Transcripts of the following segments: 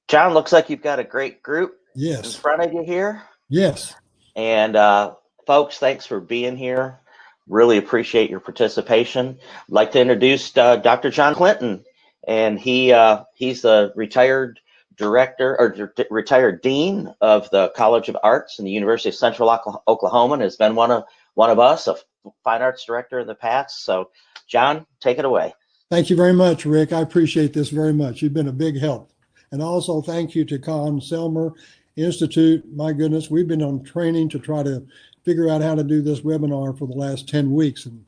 John, looks like you've got a great group in Yes. front of you here. Yes. And folks, thanks for being here. Really appreciate your participation. I'd like to introduce Dr. John Clinton, and he's a retired director or retired dean of the College of Arts in the University of Central Oklahoma, and has been one of us, a fine arts director in the past. So, John, take it away. Thank you very much, Rick. I appreciate this very much. You've been a big help. And also thank you to Conn-Selmer Institute. My goodness, we've been on training to try to figure out how to do this webinar for the last 10 weeks. And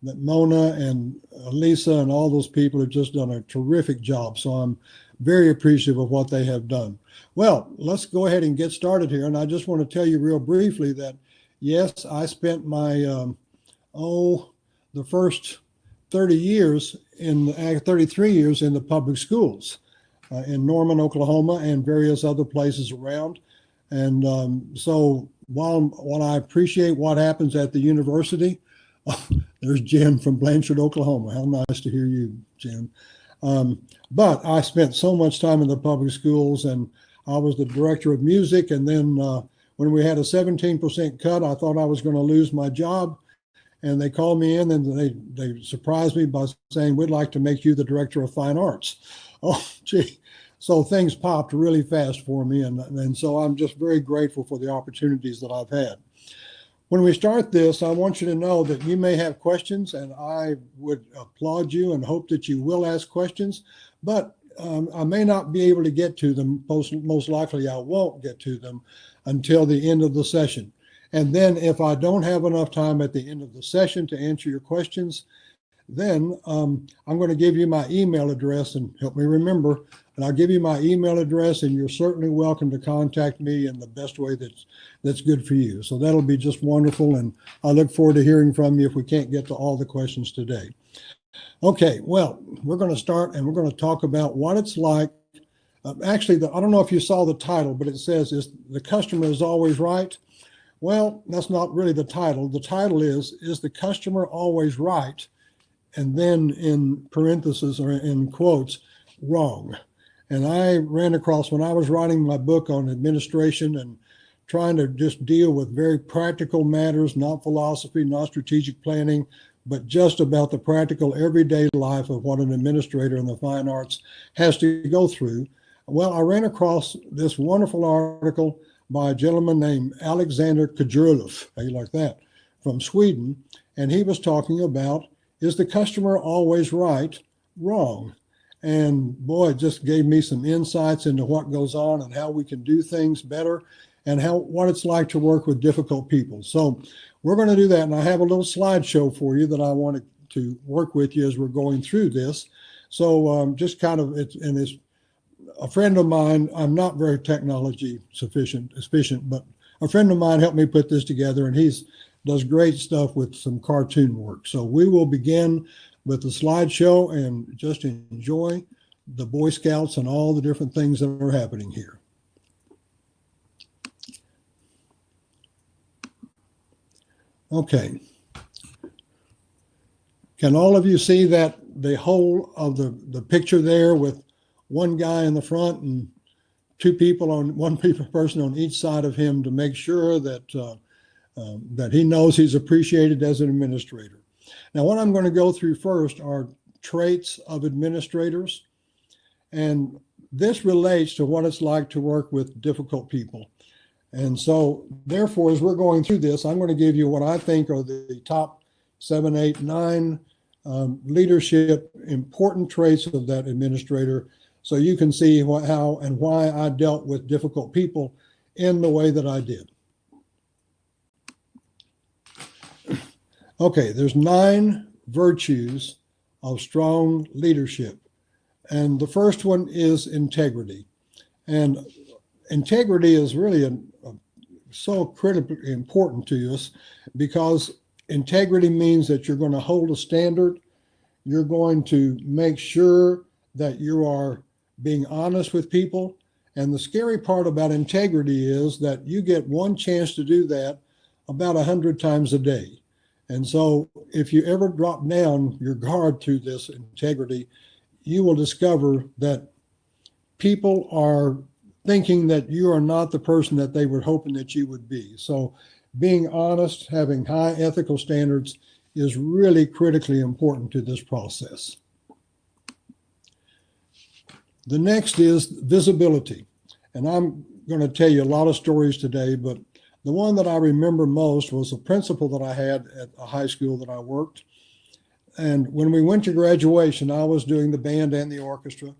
that Mona and Lisa and all those people have just done a terrific job. So I'm very appreciative of what they have done. Well, let's go ahead and get started here. And I just want to tell you real briefly that, yes, I spent my, the first 33 years in the public schools in Norman, Oklahoma, and various other places around. And so while I appreciate what happens at the university, there's Jim from Blanchard, Oklahoma. How nice to hear you, Jim. But I spent so much time in the public schools, and I was the director of music. And then when we had a 17% cut, I thought I was going to lose my job. And they called me in and they surprised me by saying, we'd like to make you the director of fine arts. Oh, gee. So things popped really fast for me. And so I'm just very grateful for the opportunities that I've had. When we start this, I want you to know that you may have questions, and I would applaud you and hope that you will ask questions, but I may not be able to get to them. Most likely I won't get to them until the end of the session. And then if I don't have enough time at the end of the session to answer your questions, then I'm going to give you my email address, and help me remember. And I'll give you my email address, and you're certainly welcome to contact me in the best way that's good for you. So that'll be just wonderful. And I look forward to hearing from you if we can't get to all the questions today. Okay, well, we're going to start, and we're going to talk about what it's like. Actually, I don't know if you saw the title, but it says, "Is the customer is always right?" Well, that's not really the title. The title is the customer always right? And then in parentheses or in quotes, wrong. And I ran across, when I was writing my book on administration and trying to just deal with very practical matters, not philosophy, not strategic planning, but just about the practical everyday life of what an administrator in the fine arts has to go through. Well, I ran across this wonderful article by a gentleman named Alexander Kajurlov, how you like that, from Sweden. And he was talking about, is the customer always right? Wrong. And boy, it just gave me some insights into what goes on and how we can do things better and what it's like to work with difficult people. So we're going to do that. And I have a little slideshow for you that I wanted to work with you as we're going through this. So just kind of, it's a friend of mine, I'm not very technology efficient, but a friend of mine helped me put this together, and does great stuff with some cartoon work. So we will begin with the slideshow and just enjoy the Boy Scouts and all the different things that are happening here. Okay. Can all of you see that the whole of the picture there with one guy in the front and one person on each side of him to make sure that that he knows he's appreciated as an administrator. Now, what I'm going to go through first are traits of administrators, and this relates to what it's like to work with difficult people. And so, therefore, as we're going through this, I'm going to give you what I think are the top 7, 8, 9 leadership important traits of that administrator, so you can see how and why I dealt with difficult people in the way that I did. Okay, there's 9 virtues of strong leadership. And the first one is integrity. And integrity is really so critically important to us, because integrity means that you're going to hold a standard. You're going to make sure that you are being honest with people. And the scary part about integrity is that you get one chance to do that about 100 times a day. And so if you ever drop down your guard through this integrity, you will discover that people are thinking that you are not the person that they were hoping that you would be. So being honest, having high ethical standards is really critically important to this process. The next is visibility. And I'm going to tell you a lot of stories today, but the one that I remember most was a principal that I had at a high school that I worked. And when we went to graduation, I was doing the band and the orchestra.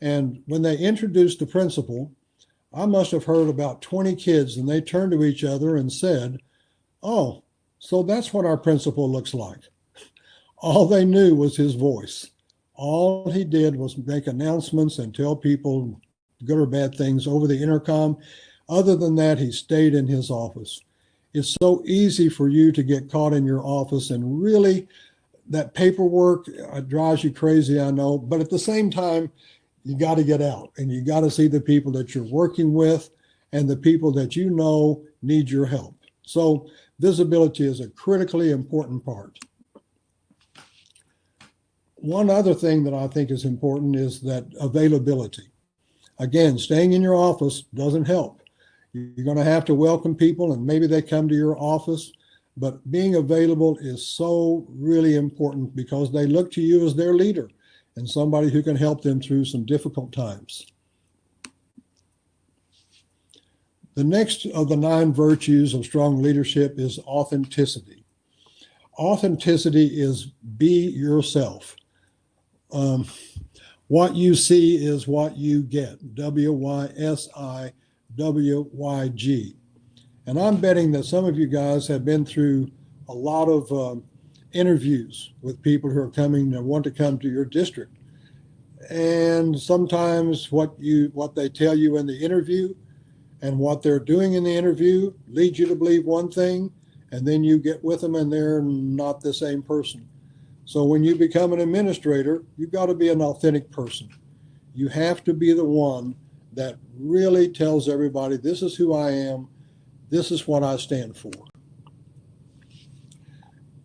And when they introduced the principal, I must have heard about 20 kids, and they turned to each other and said, "Oh, so that's what our principal looks like." All they knew was his voice. All he did was make announcements and tell people good or bad things over the intercom. Other than that, he stayed in his office. It's so easy for you to get caught in your office, and really that paperwork drives you crazy, I know, but at the same time, you got to get out and you got to see the people that you're working with and the people that you know need your help. So visibility is a critically important part. One other thing that I think is important is that availability. Again, staying in your office doesn't help. You're going to have to welcome people and maybe they come to your office, but being available is so really important because they look to you as their leader and somebody who can help them through some difficult times. The next of the 9 virtues of strong leadership is authenticity. Authenticity is be yourself. What you see is what you get. WYSIWYG. And I'm betting that some of you guys have been through a lot of interviews with people who are coming and want to come to your district. And sometimes what they tell you in the interview and what they're doing in the interview leads you to believe one thing, and then you get with them and they're not the same person. So when you become an administrator, you've got to be an authentic person. You have to be the one that really tells everybody, this is who I am, this is what I stand for.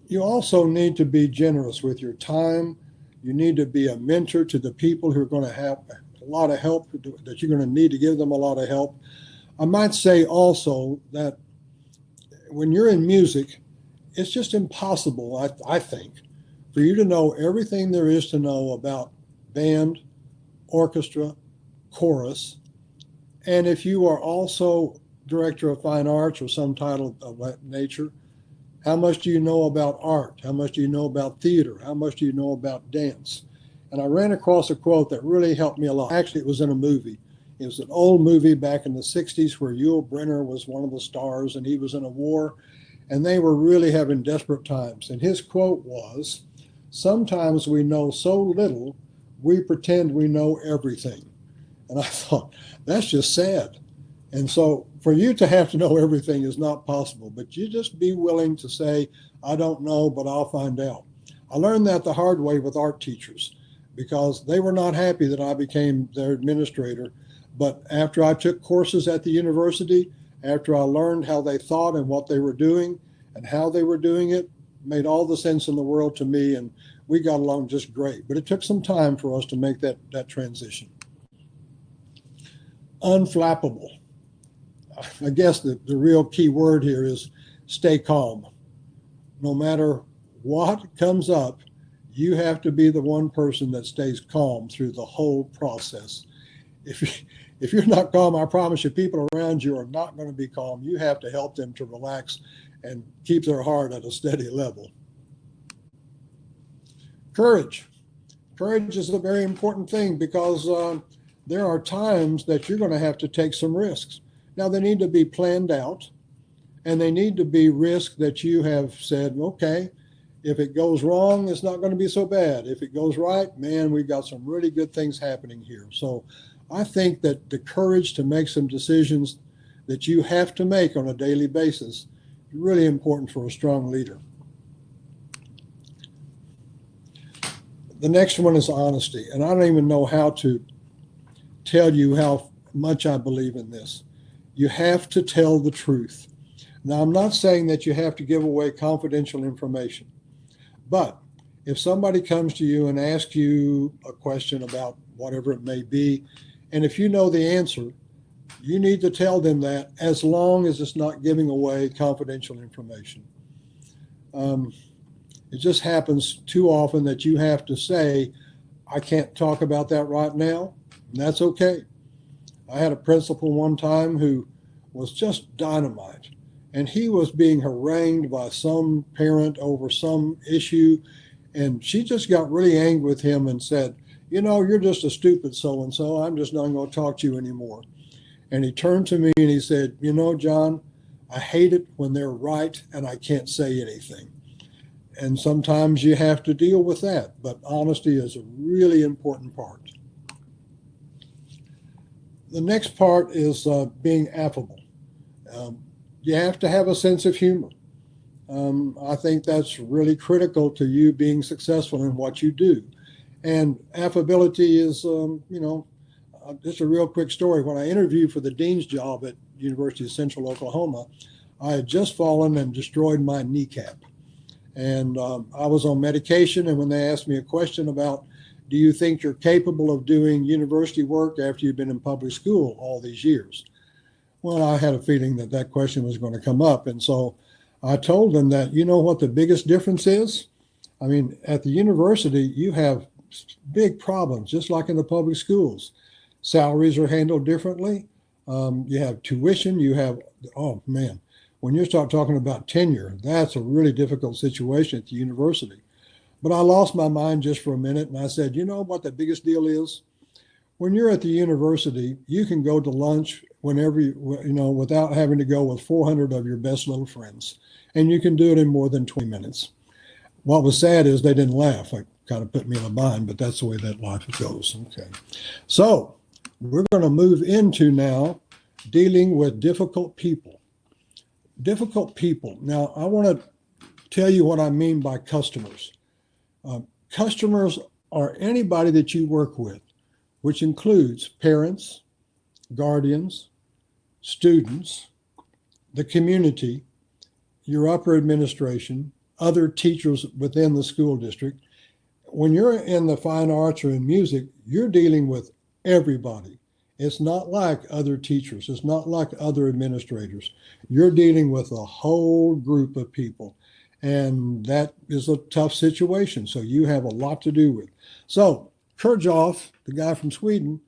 You also need to be generous with your time. You need to be a mentor to the people who are going to have a lot of help, that you're going to need to give them a lot of help. I might say also that when you're in music, it's just impossible, I think, for you to know everything there is to know about band, orchestra, chorus. And if you are also director of fine arts or some title of that nature, how much do you know about art? How much do you know about theater? How much do you know about dance? And I ran across a quote that really helped me a lot. Actually, it was in a movie. It was an old movie back in the 60s where Yul Brynner was one of the stars and he was in a war and they were really having desperate times. And his quote was, "Sometimes we know so little, we pretend we know everything." And I thought, that's just sad. And so for you to have to know everything is not possible, but you just be willing to say, I don't know, but I'll find out. I learned that the hard way with art teachers because they were not happy that I became their administrator. But after I took courses at the university, after I learned how they thought and what they were doing and how they were doing it, made all the sense in the world to me, and we got along just great. But it took some time for us to make that transition. Unflappable. I guess the real key word here is stay calm. No matter what comes up, you have to be the one person that stays calm through the whole process. If you're not calm, I promise you, people around you are not going to be calm. You have to help them to relax and keep their heart at a steady level. Courage. Courage is a very important thing because there are times that you're going to have to take some risks. Now, they need to be planned out, and they need to be risks that you have said, okay, if it goes wrong, it's not going to be so bad. If it goes right, man, we've got some really good things happening here. So I think that the courage to make some decisions that you have to make on a daily basis is really important for a strong leader. The next one is honesty, and I don't even know how to tell you how much I believe in this. You have to tell the truth. Now, I'm not saying that you have to give away confidential information, but if somebody comes to you and asks you a question about whatever it may be, And if you know the answer, you need to tell them that, as long as it's not giving away confidential information. Um, it just happens too often that you have to say, I can't talk about that right now. And that's okay. I had a principal one time who was just dynamite, and he was being harangued by some parent over some issue. And she just got really angry with him and said, you know, you're just a stupid so and so. I'm just not going to talk to you anymore. And he turned to me and he said, you know, John, I hate it when they're right and I can't say anything. And sometimes you have to deal with that. But honesty is a really important part. The next part is being affable. You have to have a sense of humor. I think that's really critical to you being successful in what you do. And affability is, just a real quick story. When I interviewed for the dean's job at University of Central Oklahoma, I had just fallen and destroyed my kneecap. And I was on medication. And when they asked me a question about, do you think you're capable of doing university work after you've been in public school all these years? Well, I had a feeling that that question was going to come up. And so I told them that, you know what the biggest difference is? I mean, at the university, you have big problems, just like in the public schools. Salaries are handled differently. You have tuition, you have, oh man, when you start talking about tenure, that's a really difficult situation at the university. But I lost my mind just for a minute and I said, you know what the biggest deal is? When you're at the university, you can go to lunch whenever without having to go with 400 of your best little friends. And you can do it in more than 20 minutes. What was sad is they didn't laugh. It kind of put me in a bind, but that's the way that life goes. Okay. So we're going to move into now dealing with difficult people. Difficult people. Now, I want to tell you what I mean by customers. Customers are anybody that you work with, which includes parents, guardians, students, the community, your upper administration, other teachers within the school district. When you're in the fine arts or in music, you're dealing with everybody. It's not like other teachers. It's not like other administrators. You're dealing with a whole group of people. And that is a tough situation. So you have a lot to do with. So Kirchhoff, the guy from Sweden,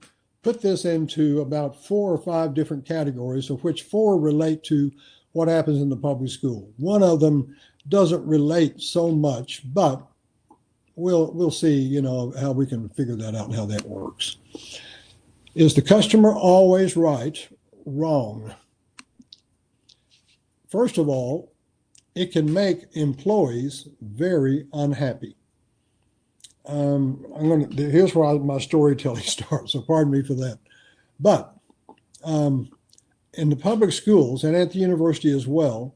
put this into about 4 or 5 different categories, of which 4 relate to what happens in the public school. One of them doesn't relate so much, but we'll see, how we can figure that out and how that works. Is the customer always right? Wrong. First of all, it can make employees very unhappy. Here's where my storytelling starts, so pardon me for that. But in the public schools and at the university as well,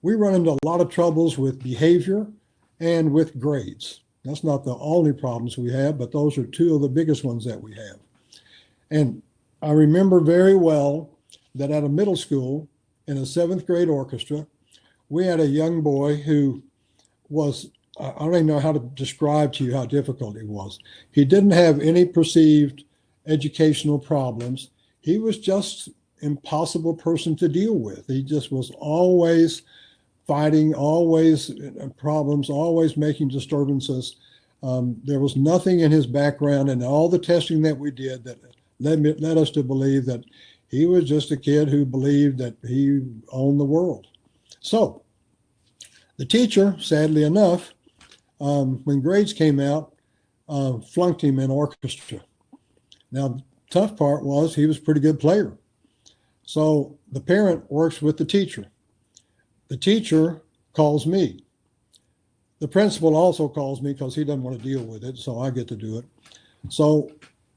we run into a lot of troubles with behavior and with grades. That's not the only problems we have, but those are 2 of the biggest ones that we have. And I remember very well that at a middle school in a 7th grade orchestra, we had a young boy who was, I don't even know how to describe to you how difficult he was. He didn't have any perceived educational problems. He was just impossible person to deal with. He just was always fighting, always problems, always making disturbances. There was nothing in his background and all the testing that we did that led us to believe that he was just a kid who believed that he owned the world. So the teacher, sadly enough, when grades came out, flunked him in orchestra. Now, the tough part was he was a pretty good player. So the parent works with the teacher. The teacher calls me. The principal also calls me because he doesn't want to deal with it, so I get to do it. So,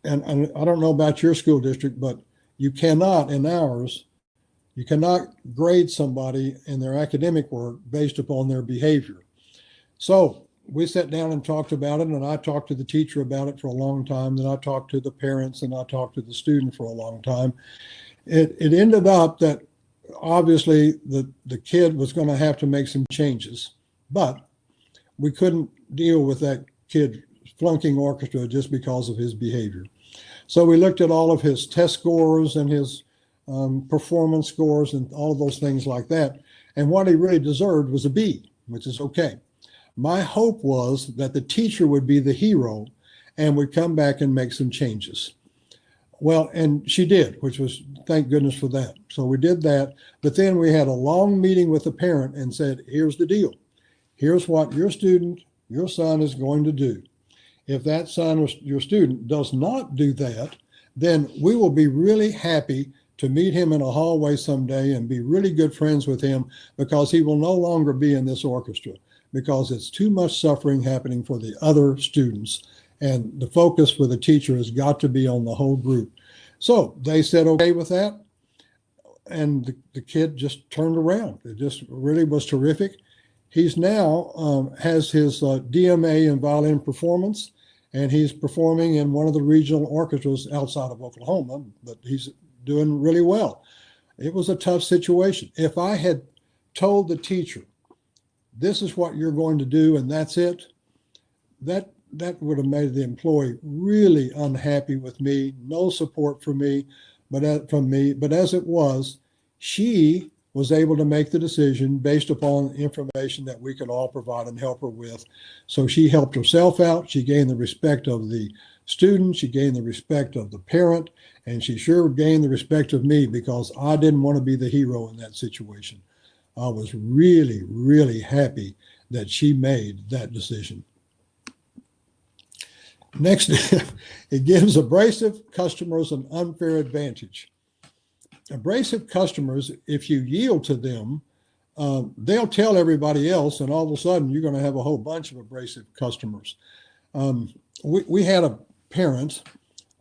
and I don't know about your school district, but you cannot, in ours, you cannot grade somebody in their academic work based upon their behavior. So we sat down and talked about it, and I talked to the teacher about it for a long time. Then I talked to the parents, and I talked to the student for a long time. It ended up that obviously the kid was going to have to make some changes, but we couldn't deal with that kid flunking orchestra just because of his behavior. So we looked at all of his test scores and his performance scores and all of those things like that. And what he really deserved was a B, which is okay. My hope was that the teacher would be the hero and would come back and make some changes. Well, and she did, which was, thank goodness for that. So we did that. But then we had a long meeting with the parent and said, here's the deal. Here's what your student, your son is going to do. If that son or your student does not do that, then we will be really happy to meet him in a hallway someday and be really good friends with him, because he will no longer be in this orchestra because it's too much suffering happening for the other students. And the focus for the teacher has got to be on the whole group. So they said okay with that. And the kid just turned around. It just really was terrific. He's now has his DMA in violin performance, and he's performing in one of the regional orchestras outside of Oklahoma, but he's doing really well. It was a tough situation. If I had told the teacher, this is what you're going to do and that's it, that would have made the employee really unhappy with me, no support for me, but as it was, she was able to make the decision based upon information that we could all provide and help her with. So she helped herself out. She gained the respect of the student. She gained the respect of the parent, and she sure gained the respect of me, because I didn't want to be the hero in that situation. I was really, really happy that she made that decision. Next, it gives abrasive customers an unfair advantage. Abrasive customers, if you yield to them, they'll tell everybody else, and all of a sudden you're going to have a whole bunch of abrasive customers. We had a parent,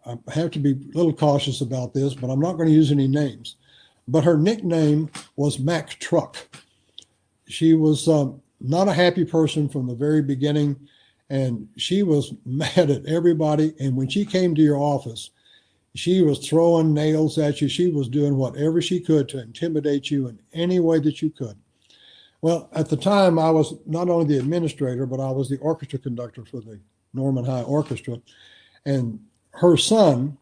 I have to be a little cautious about this, but I'm not going to use any names, but her nickname was Mac Truck. She was not a happy person from the very beginning, and she was mad at everybody. And when she came to your office, she was throwing nails at you. She was doing whatever she could to intimidate you in any way that you could. Well, at the time, I was not only the administrator, but I was the orchestra conductor for the Norman High Orchestra. And her son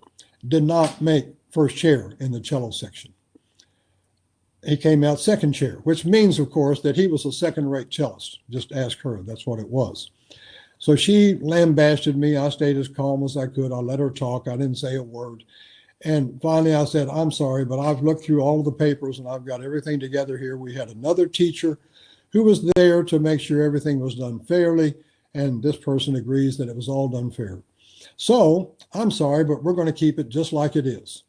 did not make first chair in the cello section. He came out second chair, which means, of course, that he was a second-rate cellist. Just ask her. That's what it was. So she lambasted me. I stayed as calm as I could. I let her talk. I didn't say a word. And finally I said, I'm sorry, but I've looked through all of the papers and I've got everything together here. We had another teacher who was there to make sure everything was done fairly, and this person agrees that it was all done fair. So I'm sorry, but we're going to keep it just like it is.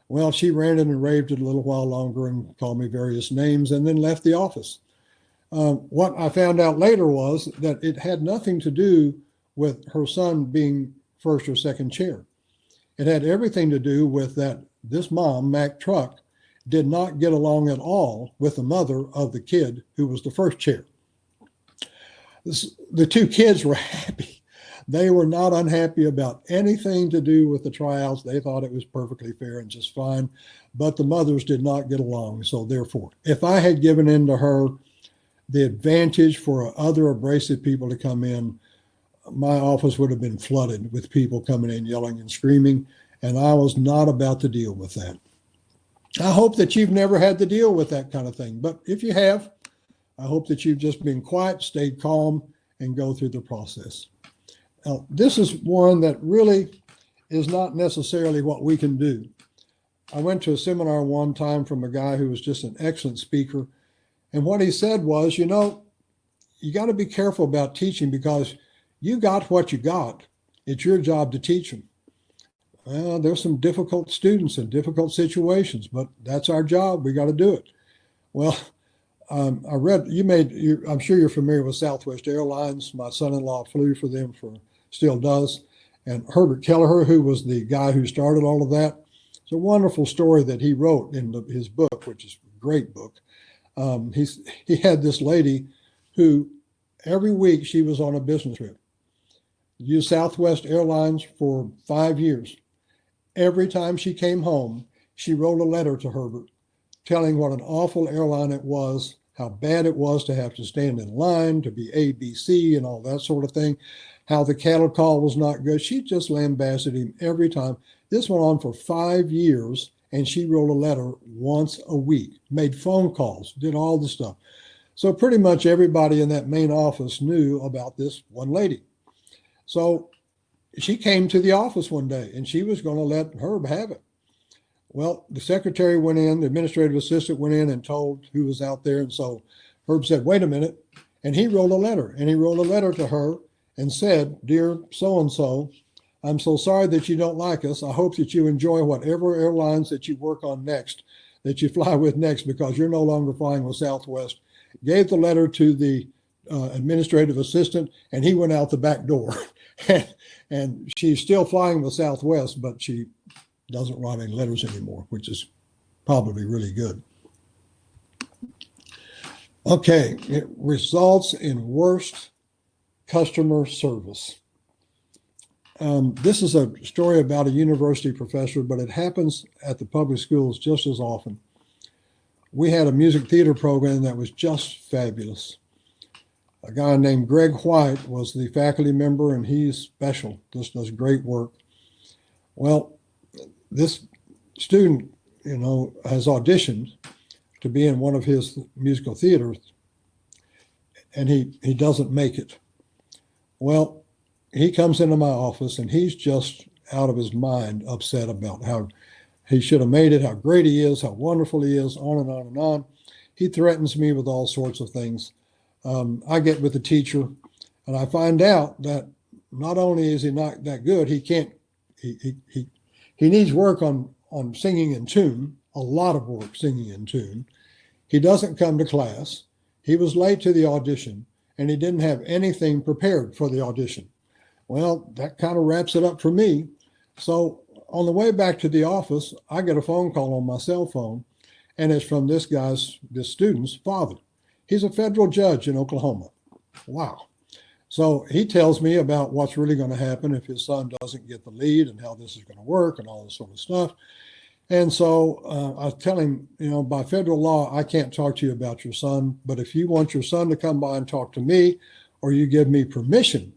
Well, she ranted and raved it a little while longer and called me various names and then left the office. What I found out later was that it had nothing to do with her son being first or second chair. It had everything to do with that this mom, Mac Truck, did not get along at all with the mother of the kid who was the first chair. The two kids were happy. They were not unhappy about anything to do with the tryouts. They thought it was perfectly fair and just fine, but the mothers did not get along. So therefore, if I had given in to her the advantage for other abrasive people to come in, my office would have been flooded with people coming in yelling and screaming, and I was not about to deal with that. I hope that you've never had to deal with that kind of thing, but if you have, I hope that you've just been quiet, stayed calm, and go through the process. Now, this is one that really is not necessarily what we can do. I went to a seminar one time from a guy who was just an excellent speaker, and what he said was, you got to be careful about teaching, because you got what you got. It's your job to teach them. Well, there's some difficult students and difficult situations, but that's our job. We got to do it. Well, I'm sure you're familiar with Southwest Airlines. My son-in-law flew for them, still does. And Herbert Kelleher, who was the guy who started all of that, it's a wonderful story that he wrote in his book, which is a great book. He had this lady who every week she was on a business trip, used Southwest Airlines for 5 years. Every time she came home, she wrote a letter to Herbert telling what an awful airline it was, how bad it was to have to stand in line, to be ABC and all that sort of thing, how the cattle call was not good. She just lambasted him every time. This went on for 5 years, and she wrote a letter once a week, made phone calls, did all the stuff. So pretty much everybody in that main office knew about this one lady. So she came to the office one day, and she was going to let Herb have it. Well, the secretary went in, the administrative assistant went in and told who was out there. And so Herb said, wait a minute. And he wrote a letter. And he wrote a letter to her and said, dear so-and-so, I'm so sorry that you don't like us. I hope that you enjoy whatever airlines that you work on next, that you fly with next, because you're no longer flying with Southwest. Gave the letter to the administrative assistant, and he went out the back door. And she's still flying with Southwest, but she doesn't write any letters anymore, which is probably really good. Okay, it results in worst customer service. This is a story about a university professor, but it happens at the public schools just as often. We had a music theater program that was just fabulous. A guy named Greg White was the faculty member, and he's special, just does great work. Well, this student, has auditioned to be in one of his musical theaters, and he doesn't make it. Well, he comes into my office, and he's just out of his mind, upset about how he should have made it, how great he is, how wonderful he is, on and on and on. He threatens me with all sorts of things. I get with the teacher, and I find out that not only is he not that good, he needs work on singing in tune, a lot of work singing in tune. He doesn't come to class. He was late to the audition, and he didn't have anything prepared for the audition. Well, that kind of wraps it up for me. So on the way back to the office, I get a phone call on my cell phone, and it's from this student's father. He's a federal judge in Oklahoma. Wow. So he tells me about what's really going to happen if his son doesn't get the lead and how this is going to work and all this sort of stuff. And so I tell him, by federal law, I can't talk to you about your son, but if you want your son to come by and talk to me, or you give me permission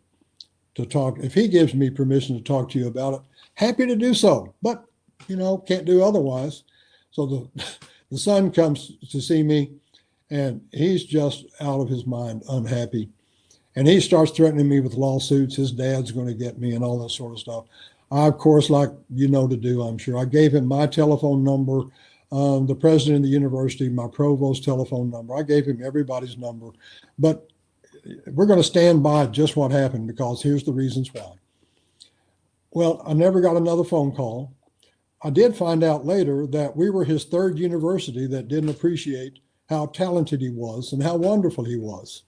to talk, if he gives me permission to talk to you about it, happy to do so, but, can't do otherwise. So the son comes to see me, and he's just out of his mind, unhappy. And he starts threatening me with lawsuits. His dad's going to get me and all that sort of stuff. I, of course, like to do, I'm sure. I gave him my telephone number, the president of the university, my provost's telephone number. I gave him everybody's number. But we're going to stand by just what happened, because here's the reasons why. Well, I never got another phone call. I did find out later that we were his third university that didn't appreciate how talented he was and how wonderful he was.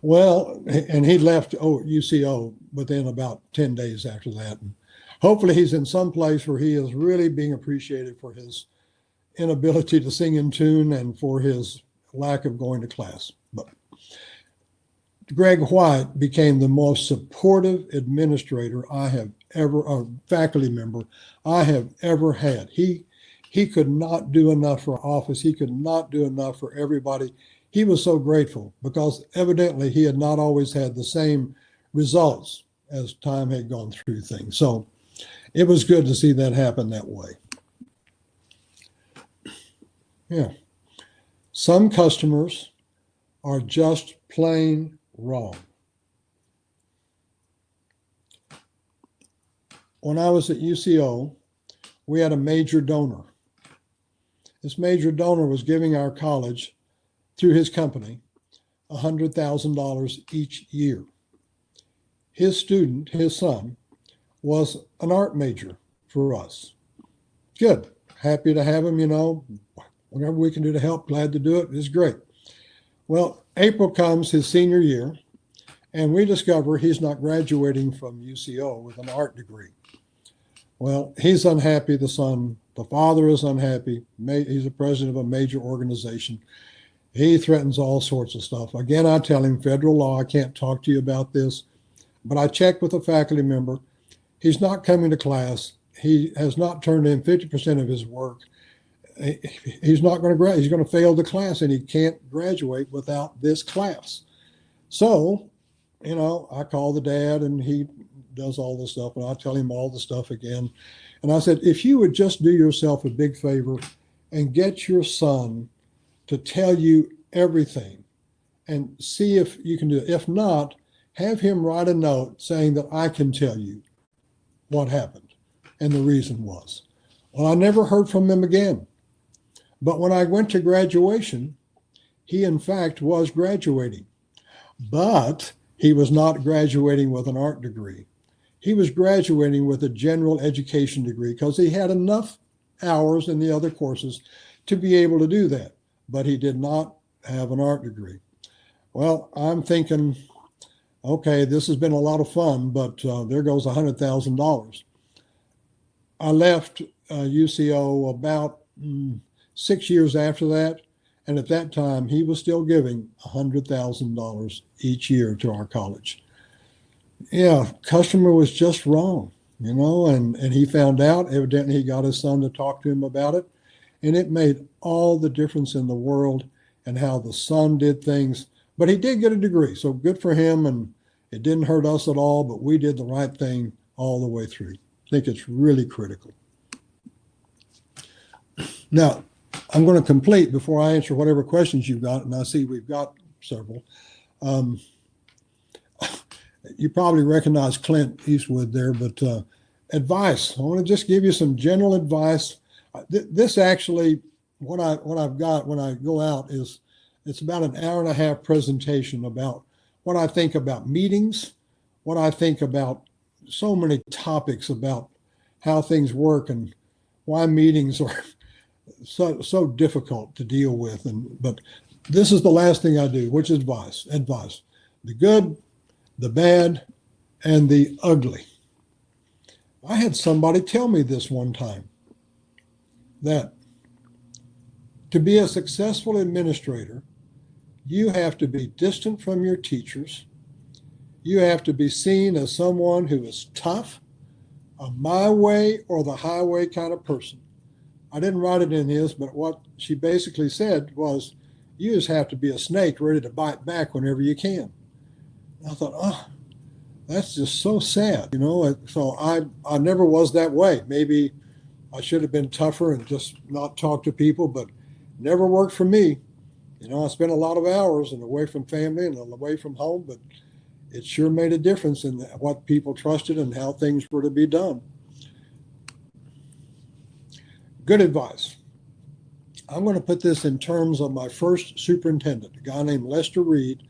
Well, and he left UCO within about 10 days after that. And hopefully he's in some place where he is really being appreciated for his inability to sing in tune and for his lack of going to class. But Greg White became the most supportive administrator I have ever, or faculty member I have ever had. He could not do enough for office. He could not do enough for everybody. He was so grateful, because evidently he had not always had the same results as time had gone through things. So it was good to see that happen that way. Yeah. Some customers are just plain wrong. When I was at UCO, we had a major donor. This major donor was giving our college, through his company, $100,000 each year. His student, his son, was an art major for us. Good. Happy to have him, whatever we can do to help, glad to do it. It's great. Well, April comes, his senior year, and we discover he's not graduating from UCO with an art degree. Well, he's unhappy, the son. The father is unhappy. He's the president of a major organization. He threatens all sorts of stuff. Again, I tell him, federal law, I can't talk to you about this. But I checked with a faculty member. He's not coming to class. He has not turned in 50% of his work. He's not going to graduate. He's going to fail the class, and he can't graduate without this class. So I call the dad and he does all this stuff, and I tell him all the stuff again. And I said, if you would just do yourself a big favor and get your son to tell you everything and see if you can do it. If not, have him write a note saying that I can tell you what happened and the reason was. Well, I never heard from him again. But when I went to graduation, he in fact was graduating, but he was not graduating with an art degree. He was graduating with a general education degree because he had enough hours in the other courses to be able to do that, but he did not have an art degree. Well, I'm thinking, okay, this has been a lot of fun, but there goes $100,000. I left UCO about 6 years after that. And at that time, he was still giving $100,000 each year to our college. Yeah, customer was just wrong, and he found out. Evidently, he got his son to talk to him about it. And it made all the difference in the world and how the son did things. But he did get a degree, so good for him. And it didn't hurt us at all, but we did the right thing all the way through. I think it's really critical. Now, I'm going to complete before I answer whatever questions you've got, and I see we've got several. You probably recognize Clint Eastwood there, but advice. I want to just give you some general advice. This actually, what I've got when I go out is it's about an hour and a half presentation about what I think about meetings, what I think about so many topics about how things work and why meetings are so difficult to deal with. But this is the last thing I do, which is advice. The good, the bad, and the ugly. I had somebody tell me this one time, that to be a successful administrator, you have to be distant from your teachers. You have to be seen as someone who is tough, a my way or the highway kind of person. I didn't write it in his, but what she basically said was, you just have to be a snake ready to bite back whenever you can. And I thought, oh, that's just so sad, So I never was that way. Maybe I should have been tougher and just not talk to people, but never worked for me. I spent a lot of hours and away from family and away from home, but it sure made a difference in what people trusted and how things were to be done. Good advice. I'm going to put this in terms of my first superintendent, a guy named Lester Reed,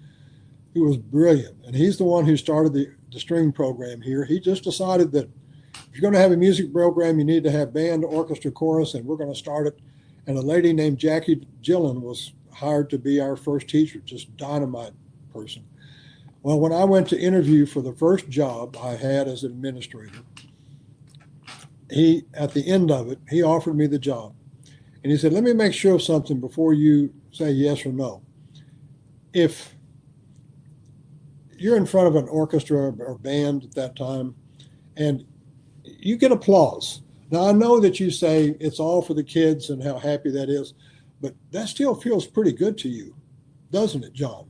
who was brilliant. And he's the one who started the string program here. He just decided that if you're going to have a music program, you need to have band, orchestra, chorus, and we're going to start it. And a lady named Jackie Gillen was hired to be our first teacher, just dynamite person. Well, when I went to interview for the first job I had as an administrator, at the end of it, he offered me the job. And he said, let me make sure of something before you say yes or no. If you're in front of an orchestra or band at that time, and you get applause. Now, I know that you say it's all for the kids and how happy that is, but that still feels pretty good to you, doesn't it, John?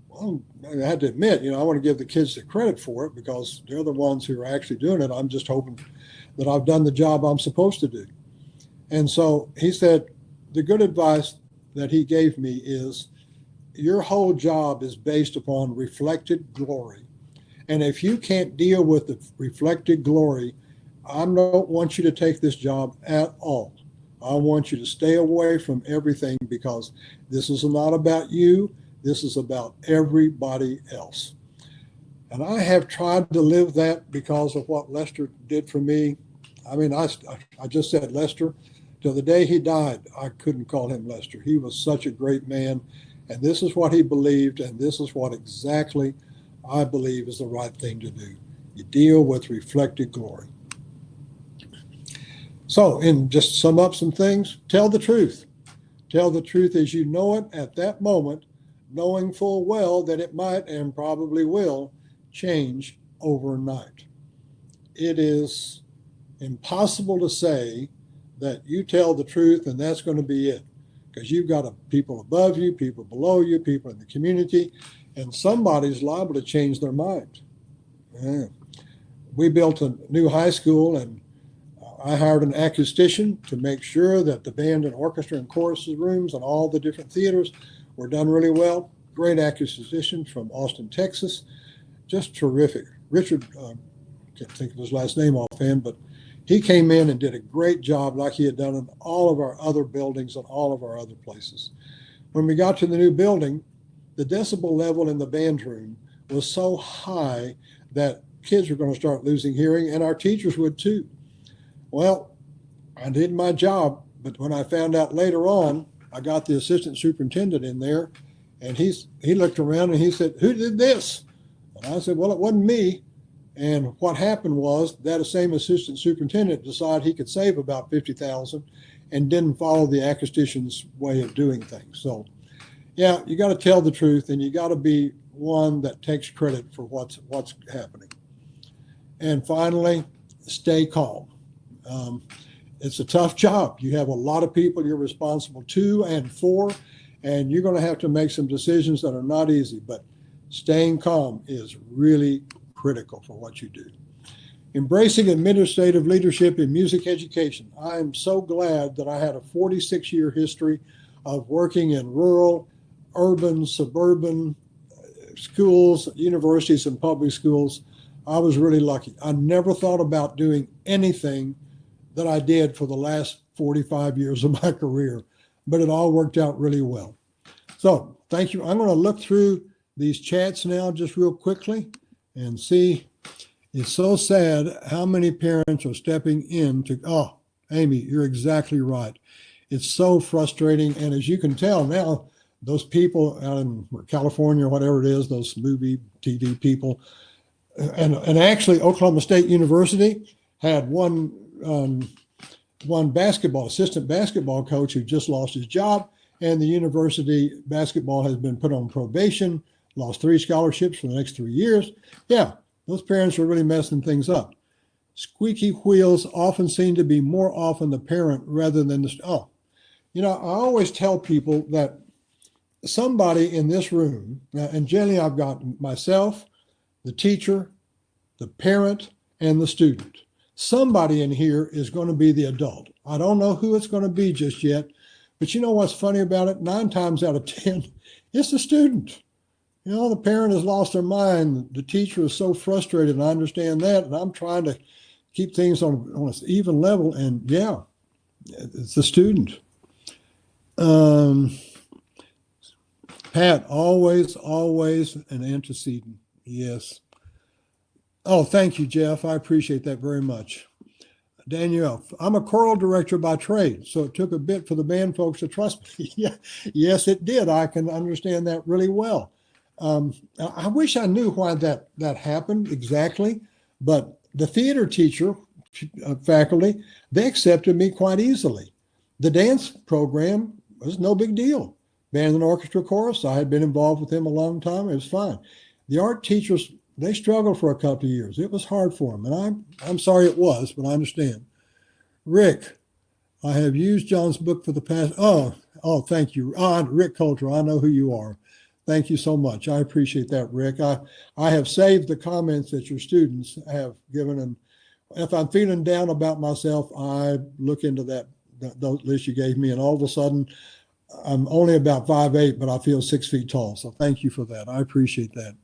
Well, I had to admit, I want to give the kids the credit for it because they're the ones who are actually doing it. I'm just hoping that I've done the job I'm supposed to do. And so he said, the good advice that he gave me is, your whole job is based upon reflected glory. And if you can't deal with the reflected glory, I don't want you to take this job at all. I want you to stay away from everything because this is not about you. This is about everybody else. And I have tried to live that because of what Lester did for me. I mean, I just said Lester. Till the day he died, I couldn't call him Lester. He was such a great man. And this is what he believed. And this is what exactly I believe is the right thing to do. You deal with reflected glory. So, and just sum up some things, tell the truth. Tell the truth as you know it at that moment, knowing full well that it might and probably will change overnight. It is impossible to say that you tell the truth and that's going to be it, because you've got people above you, people below you, people in the community, and somebody's liable to change their mind. Yeah. We built a new high school, and I hired an acoustician to make sure that the band and orchestra and chorus rooms and all the different theaters were done really well. Great acoustician from Austin, Texas. Just terrific. Richard, can't think of his last name offhand, but he came in and did a great job like he had done in all of our other buildings and all of our other places. When we got to the new building, the decibel level in the band room was so high that kids were going to start losing hearing, and our teachers would too. Well, I did my job, but when I found out later on, I got the assistant superintendent in there, and he looked around and he said, "Who did this?" And I said, "Well, it wasn't me." And what happened was that same assistant superintendent decided he could save about $50,000 and didn't follow the acoustician's way of doing things. So, yeah, you got to tell the truth, and you got to be one that takes credit for what's happening. And finally, stay calm. It's a tough job. You have a lot of people you're responsible to and for, and you're going to have to make some decisions that are not easy, but staying calm is really critical for what you do. Embracing administrative leadership in music education. I am so glad that I had a 46-year history of working in rural, urban, suburban schools, universities, and public schools. I was really lucky. I never thought about doing anything that I did for the last 45 years of my career, but it all worked out really well. So thank you. I'm going to look through these chats now just real quickly and see. It's so sad how many parents are stepping in to, oh, Amy, you're exactly right. It's so frustrating. And as you can tell now, those people out in California or whatever it is, those movie, TV people, and actually Oklahoma State University had one assistant basketball coach who just lost his job, and the university basketball has been put on probation, lost 3 scholarships for the next 3 years. Yeah, those parents are really messing things up. Squeaky wheels often seem to be more often the parent rather than the, I always tell people that somebody in this room, and generally I've got myself, the teacher, the parent, and the student. Somebody in here is going to be the adult. I don't know who it's going to be just yet, but you know what's funny about it? 9 times out of 10, it's the student. The parent has lost their mind. The teacher is so frustrated, and I understand that, and I'm trying to keep things on an even level, and yeah, it's the student. Pat, always an antecedent. Yes. Oh, thank you, Jeff. I appreciate that very much. Danielle, I'm a choral director by trade, so it took a bit for the band folks to trust me. Yeah, yes, it did. I can understand that really well. I wish I knew why that happened exactly, but the theater teacher faculty, they accepted me quite easily. The dance program was no big deal. Band and orchestra chorus, I had been involved with them a long time. It was fine. The art teachers, they struggled for a couple of years. It was hard for them, and I'm sorry it was, but I understand. Rick, I have used John's book for the past. Oh, thank you, Rick Coulter. I know who you are. Thank you so much. I appreciate that, Rick. I have saved the comments that your students have given, and if I'm feeling down about myself, I look into that list you gave me, and all of a sudden, I'm only about 5'8", but I feel 6 feet tall. So thank you for that. I appreciate that.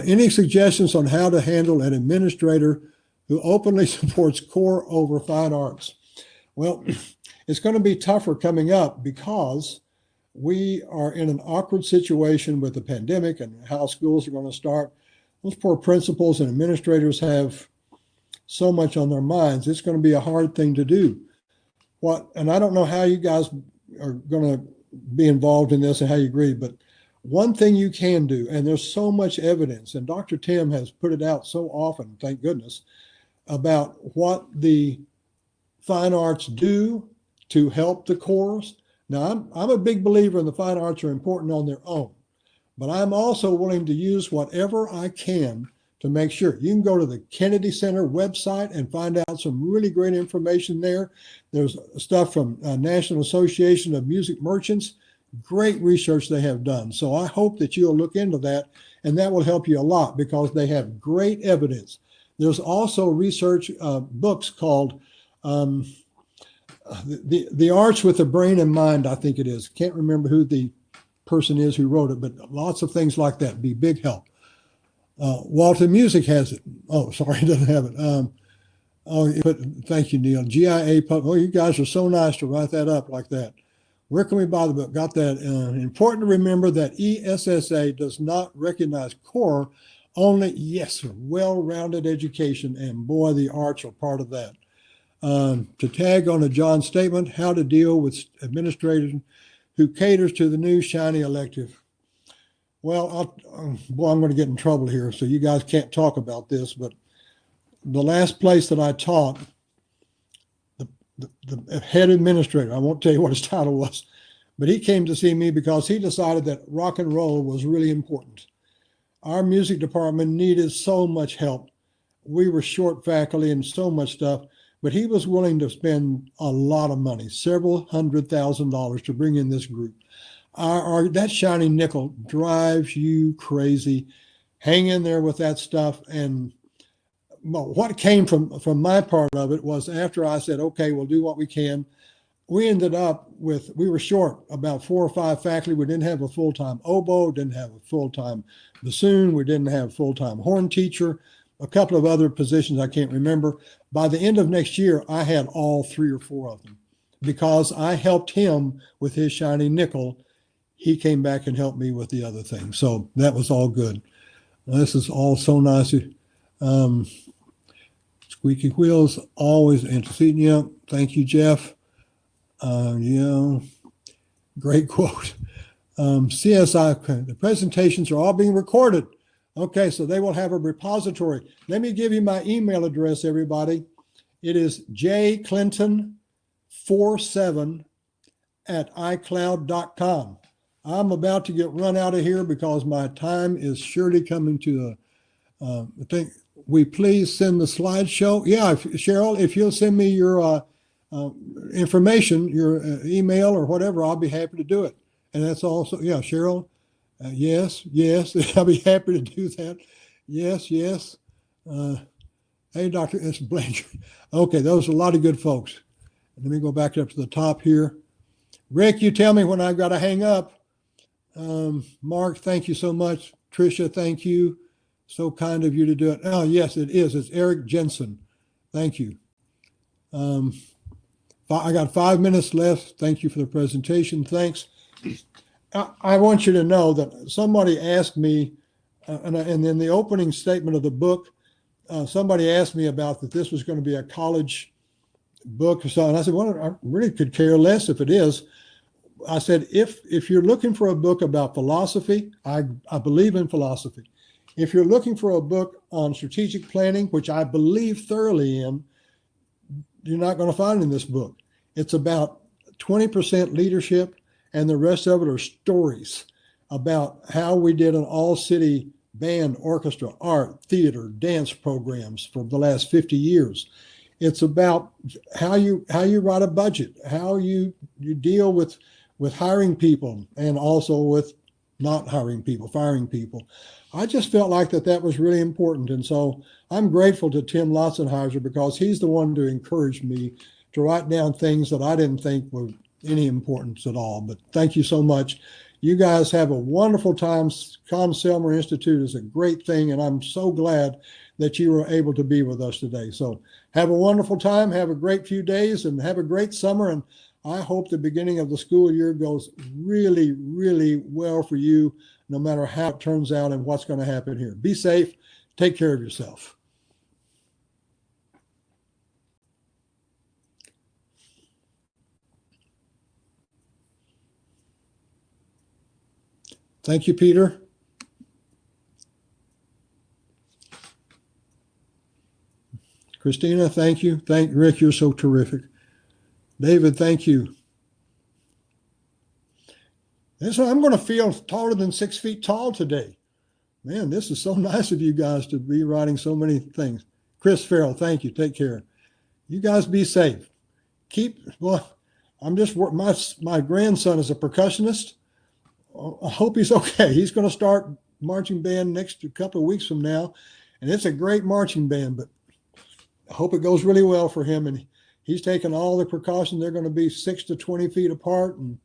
Any suggestions on how to handle an administrator who openly supports core over fine arts? Well, it's going to be tougher coming up because we are in an awkward situation with the pandemic and how schools are going to start. Those poor principals and administrators have so much on their minds. It's going to be a hard thing to do. And I don't know how you guys are going to be involved in this and how you agree, but one thing you can do, and there's so much evidence, and Dr. Tim has put it out so often, thank goodness, about what the fine arts do to help the chorus. Now, I'm a big believer in the fine arts are important on their own, but I'm also willing to use whatever I can to make sure. You can go to the Kennedy Center website and find out some really great information there. There's stuff from National Association of Music Merchants, Great research they have done. So I hope that you'll look into that, and that will help you a lot because they have great evidence. There's also research books called the Arts with the Brain and Mind, I think it is. Can't remember who the person is who wrote it, but lots of things like that be big help. Walton Music has it. Oh, sorry, it doesn't have it. But thank you, Neil. GIA. Oh, you guys are so nice to write that up like that. Where can we buy the book? Got that. Important to remember that ESSA does not recognize core, only, yes, well-rounded education, and boy, the arts are part of that. To tag on a John statement, how to deal with administrators who caters to the new shiny elective. Well, I'm going to get in trouble here, so you guys can't talk about this, but the last place that I taught, the head administrator, I won't tell you what his title was, but he came to see me because he decided that rock and roll was really important. Our music department needed so much help. We were short faculty and so much stuff, but he was willing to spend a lot of money, several $100,000 to bring in this group. That shiny nickel drives you crazy. Hang in there with that stuff. And what came from my part of it was after I said, okay, we'll do what we can. We ended up with, we were short about 4 or 5 faculty. We didn't have a full-time oboe, didn't have a full-time bassoon. We didn't have a full-time horn teacher, a couple of other positions I can't remember. By the end of next year, I had all 3 or 4 of them because I helped him with his shiny nickel. He came back and helped me with the other things. So that was all good. This is all so nice. Squeaky wheels, always interceding. Yeah, thank you, Jeff. Yeah, great quote. CSI, the presentations are all being recorded. Okay, so they will have a repository. Let me give you my email address, everybody. It is jclinton47@icloud.com. I'm about to get run out of here because my time is surely coming to I think we please send the slideshow. Yeah, Cheryl, if you'll send me your information, your email or whatever, I'll be happy to do it. And that's also, yeah, Cheryl, yes, I'll be happy to do that. Yes. Hey, Dr. S. Blanchard. Okay, those are a lot of good folks. Let me go back up to the top here. Rick, you tell me when I've got to hang up. Mark, thank you so much. Tricia, thank you. So kind of you to do it. Oh, yes, it is. It's Eric Jensen. Thank you. I got 5 minutes left. Thank you for the presentation. Thanks. I want you to know that somebody asked me, and in the opening statement of the book, somebody asked me about that this was going to be a college book or so. And I said, well, I really could care less if it is. I said, if you're looking for a book about philosophy, I believe in philosophy. If you're looking for a book on strategic planning, which I believe thoroughly in, you're not going to find in this book. It's about 20% leadership, and the rest of it are stories about how we did an all-city band, orchestra, art, theater, dance programs for the last 50 years. It's about how you write a budget, how you deal with hiring people and also with not hiring people, firing people. I just felt like that was really important. And so I'm grateful to Tim Lotzenheiser because he's the one to encourage me to write down things that I didn't think were any importance at all. But thank you so much. You guys have a wonderful time. Conn-Selmer Institute is a great thing, and I'm so glad that you were able to be with us today. So have a wonderful time, have a great few days, and have a great summer. And I hope the beginning of the school year goes really, really well for you, no matter how it turns out and what's going to happen here. Be safe. Take care of yourself. Thank you, Peter. Christina, thank you. Thank Rick, you're so terrific. David, thank you. And so I'm going to feel taller than 6 feet tall today. Man, this is so nice of you guys to be writing so many things. Chris Farrell, thank you. Take care. You guys be safe. My grandson is a percussionist. I hope he's okay. He's going to start marching band next couple of weeks from now, and it's a great marching band. But I hope it goes really well for him. And he's taking all the precautions. They're going to be 6 to 20 feet apart and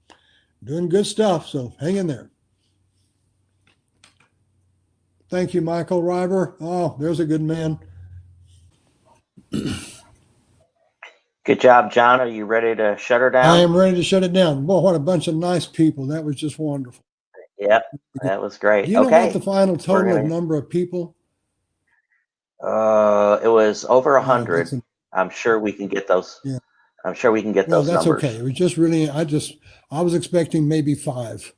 doing good stuff. So hang in there. Thank you, Michael River. Oh, there's a good man. Good job, John. Are you ready to shut her down? I am ready to shut it down. Boy, what a bunch of nice people. That was just wonderful. Yep, that was great. Do you know Okay. what the final total gonna, of number of people? it was over 100. Yeah, I'm sure we can get those. Yeah. I'm sure we can get Well, those that's numbers. okay. It was just really, I was expecting maybe 5.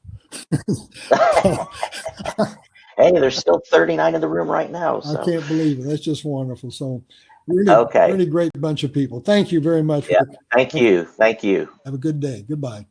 Hey, there's still 39 in the room right now. So. I can't believe it. That's just wonderful. So really, Okay. really great bunch of people. Thank you very much. Yeah. Thank you. Thank you. Have a good day. Goodbye.